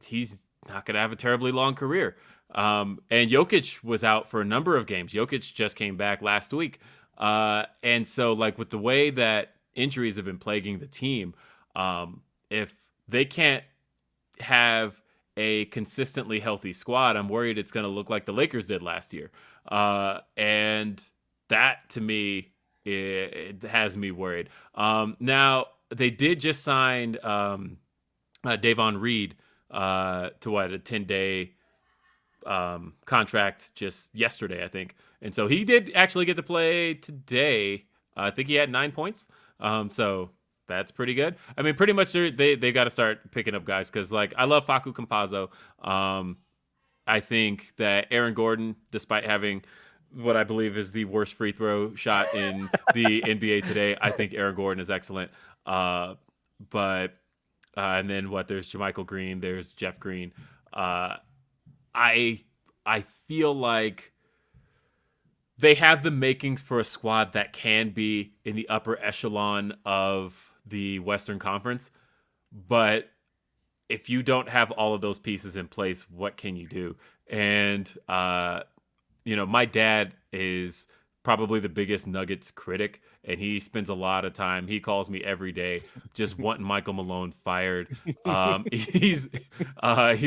he's not going to have a terribly long career. And Jokic was out for a number of games. Jokic just came back last week, and so like with the way that injuries have been plaguing the team, if they can't have a consistently healthy squad, I'm worried it's going to look like the Lakers did last year. And that to me, it has me worried. Now, they did just sign Davon Reed to what, a 10-day contract just yesterday, I think. And so he did actually get to play today. I think he had 9 points. So that's pretty good. I mean, pretty much they got to start picking up guys because, like, I love Facu Campazzo. I think that Aaron Gordon, despite having what I believe is the worst free throw shot in the NBA today, I think Aaron Gordon is excellent. But and then there's JaMychal Green, there's Jeff Green. I feel like they have the makings for a squad that can be in the upper echelon of the Western Conference, but if you don't have all of those pieces in place, what can you do? And my dad is probably the biggest Nuggets critic, and he spends a lot of time. He calls me every day just wanting Michael Malone fired. He's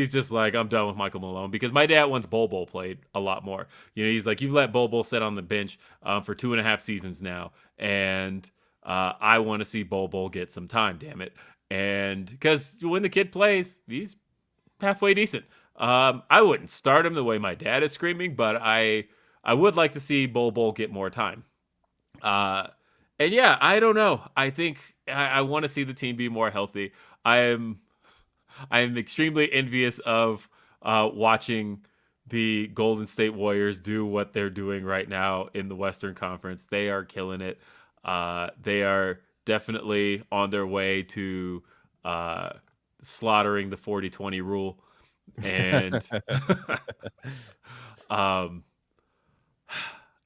just like, I'm done with Michael Malone, because my dad wants Bol Bol played a lot more. He's like, you've let Bol Bol sit on the bench for 2.5 seasons now, and I want to see Bol Bol get some time, damn it. And because when the kid plays, he's halfway decent. I wouldn't start him the way my dad is screaming, but I would like to see Bol Bol get more time. And yeah, I don't know. I think I want to see the team be more healthy. I am extremely envious of watching the Golden State Warriors do what they're doing right now in the Western Conference. They are killing it. They are definitely on their way to slaughtering the 40-20 rule. And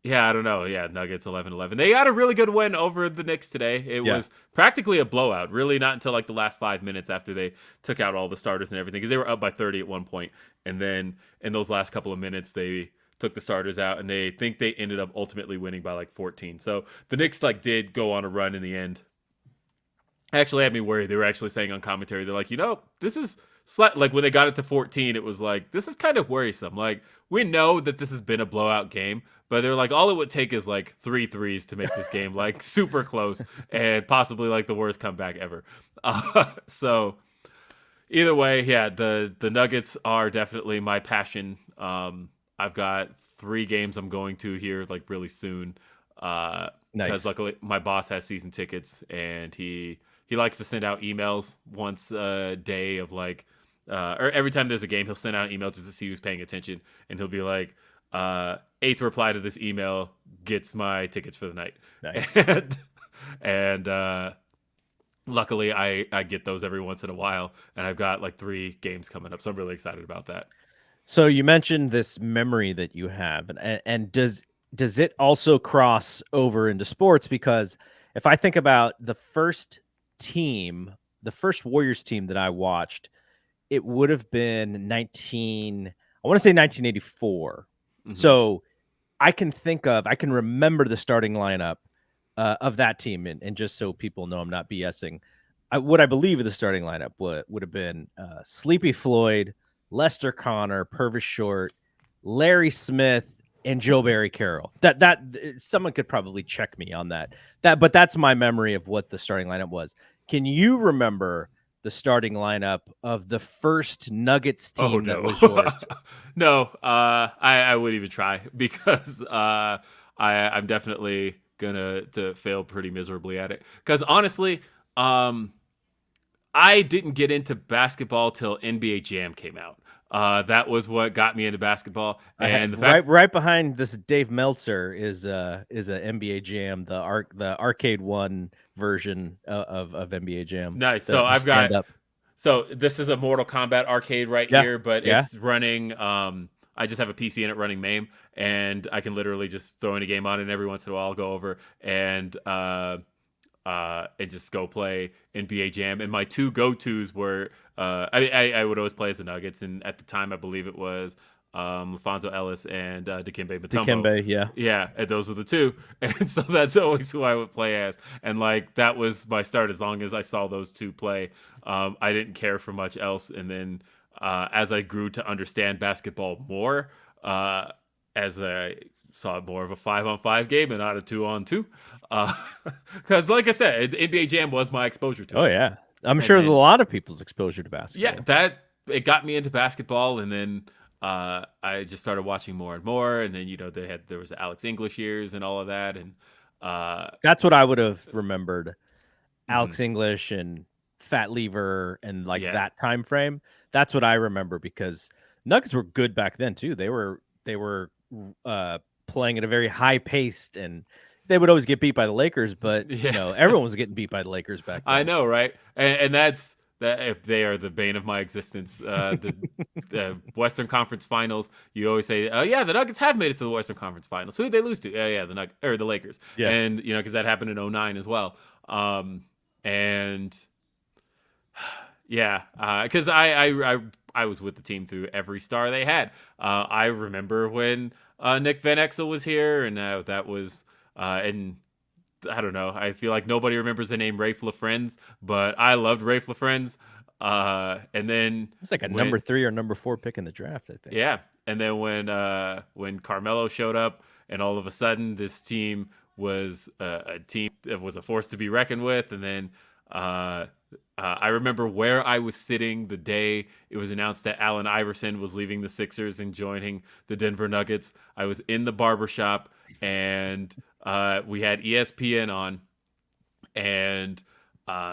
yeah, I don't know. Yeah, Nuggets 11-11. They got a really good win over the Knicks today. It was practically a blowout. Really not until like the last 5 minutes after they took out all the starters and everything, because they were up by 30 at one point. And then in those last couple of minutes, they took the starters out, and they think they ended up ultimately winning by like 14. So the Knicks did go on a run in the end. Actually had me worried. They were actually saying on commentary, they're like, this is like when they got it to 14, it was like, this is kind of worrisome. Like, we know that this has been a blowout game, but they're like, all it would take is like 3 threes to make this game like super close and possibly like the worst comeback ever. So either way, yeah, the Nuggets are definitely my passion. I've got 3 games I'm going to here like really soon. Because luckily my boss has season tickets, and he likes to send out emails once a day of like, or every time there's a game, he'll send out an email just to see who's paying attention, and he'll be like, 8th reply to this email gets my tickets for the night. Nice. And luckily I get those every once in a while, and I've got like 3 games coming up, so I'm really excited about that. So you mentioned this memory that you have, and does it also cross over into sports? Because if I think about the first Warriors team that I watched, it would have been I want to say 1984. Mm-hmm. So I can remember the starting lineup of that team. And just so people know I'm not BSing, what I believe of the starting lineup would have been Sleepy Floyd, Lester Connor, Purvis Short, Larry Smith, and Joe Barry Carroll. That someone could probably check me on that. But that's my memory of what the starting lineup was. Can you remember the starting lineup of the first Nuggets team that was yours? No, I wouldn't even try, because I'm definitely to fail pretty miserably at it. Because honestly, I didn't get into basketball till NBA Jam came out. That was what got me into basketball. And the fact right behind this Dave Meltzer is a NBA Jam, the arcade one version of NBA Jam. Nice. So I've got so this is a Mortal Kombat arcade right here, but it's running. I just have a PC in it running MAME, and I can literally just throw any game on it, and every once in a while I'll go over and just go play NBA Jam. And my 2 go-tos were I would always play as the Nuggets, and at the time I believe it was LaFonso Ellis and Dikembe Mutombo. Yeah, and those were the 2, and so that's always who I would play as. And like that was my start. As long as I saw those 2 play, I didn't care for much else. And then as I grew to understand basketball more, as I saw more of a 5-on-5 game and not a 2-on-2, because like I said, NBA Jam was my exposure to it. Oh yeah, I'm sure there's a lot of people's exposure to basketball. Yeah, it got me into basketball. And then I just started watching more and more, and then there was the Alex English years and all of that, and uh, That's what I would have remembered. mhm, Alex English and Fat Lever and like yeah, that time frame. That's what I remember because Nuggets were good back then too. They were uh playing at a very high paced and they would always get beat by the Lakers, but yeah. everyone was getting beat by the Lakers back I then. know, right? And that's that. If they are the bane of my existence. The Western Conference Finals. You always say, "Oh yeah, the Nuggets have made it to the Western Conference Finals." Who did they lose to? Yeah, the the Lakers. Yeah. And because that happened in '09 as well. And yeah, because I was with the team through every star they had. I remember when Nick Van Exel was here, and that was and I don't know. I feel like nobody remembers the name Rafe LaFrenz, but I loved Rafe LaFrenz. And then It's like a number when 3 or number 4 pick in the draft, I think. yeah, and then when Carmelo showed up, and all of a sudden this team was a team that was a force to be reckoned with, and then uh, I remember where I was sitting the day it was announced that Allen Iverson was leaving the Sixers and joining the Denver Nuggets. I was in the barbershop, and we had ESPN on, and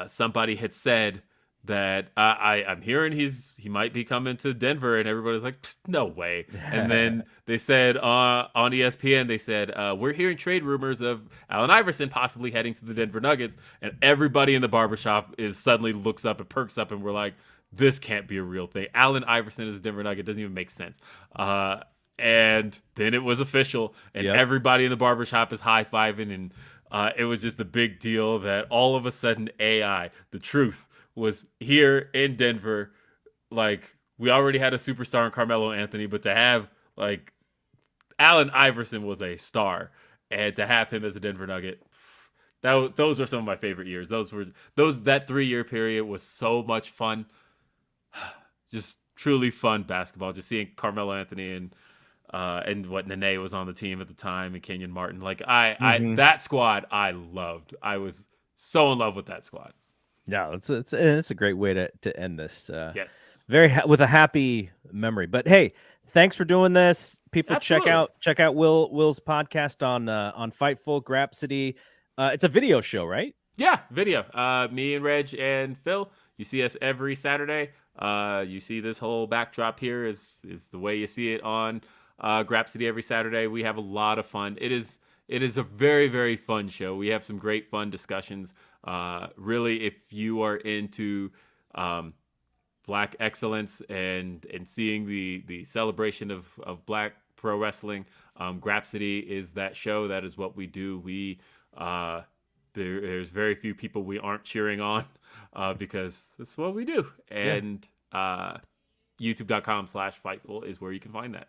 somebody had said that I'm hearing he might be coming to Denver, and everybody's like, no way. And then they said on ESPN, they said we're hearing trade rumors of Allen Iverson possibly heading to the Denver Nuggets, and everybody in the barbershop is suddenly looks up and perks up, and we're like, this can't be a real thing. Allen Iverson is a Denver Nugget, doesn't even make sense. And then it was official, and Yep. everybody in the barbershop is high-fiving, and it was just a big deal that all of a sudden AI, the truth, was here in Denver. Like, we already had a superstar in Carmelo Anthony, but to have like Allen Iverson was a star, and to have him as a Denver Nugget, those are some of my favorite years. That 3 year period was so much fun, just truly fun basketball. Just seeing Carmelo Anthony and what Nene was on the team at the time, and Kenyon Martin. Like I Mhm. that squad I loved. I was so in love with that squad. Yeah, it's a great way to end this. Yes, With a happy memory. But hey, thanks for doing this. People absolutely. check out Will's podcast on Fightful Grapsody. It's a video show, right? Yeah, video. Me and Reg and Phil. You see us every Saturday. You see this whole backdrop here is the way you see it on Grapsody every Saturday. We have a lot of fun. It is a very very fun show. We have some great fun discussions. Really, if you are into um, Black excellence and seeing the celebration of Black pro wrestling, Grapsody is that show. That is what we do. Uh, there's very few people we aren't cheering on because that's what we do. Yeah. And youtube.com/fightful is where you can find that.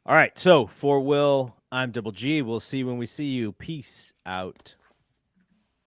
All right. So for Will, I'm Double G. We'll see you when we see you. Peace out.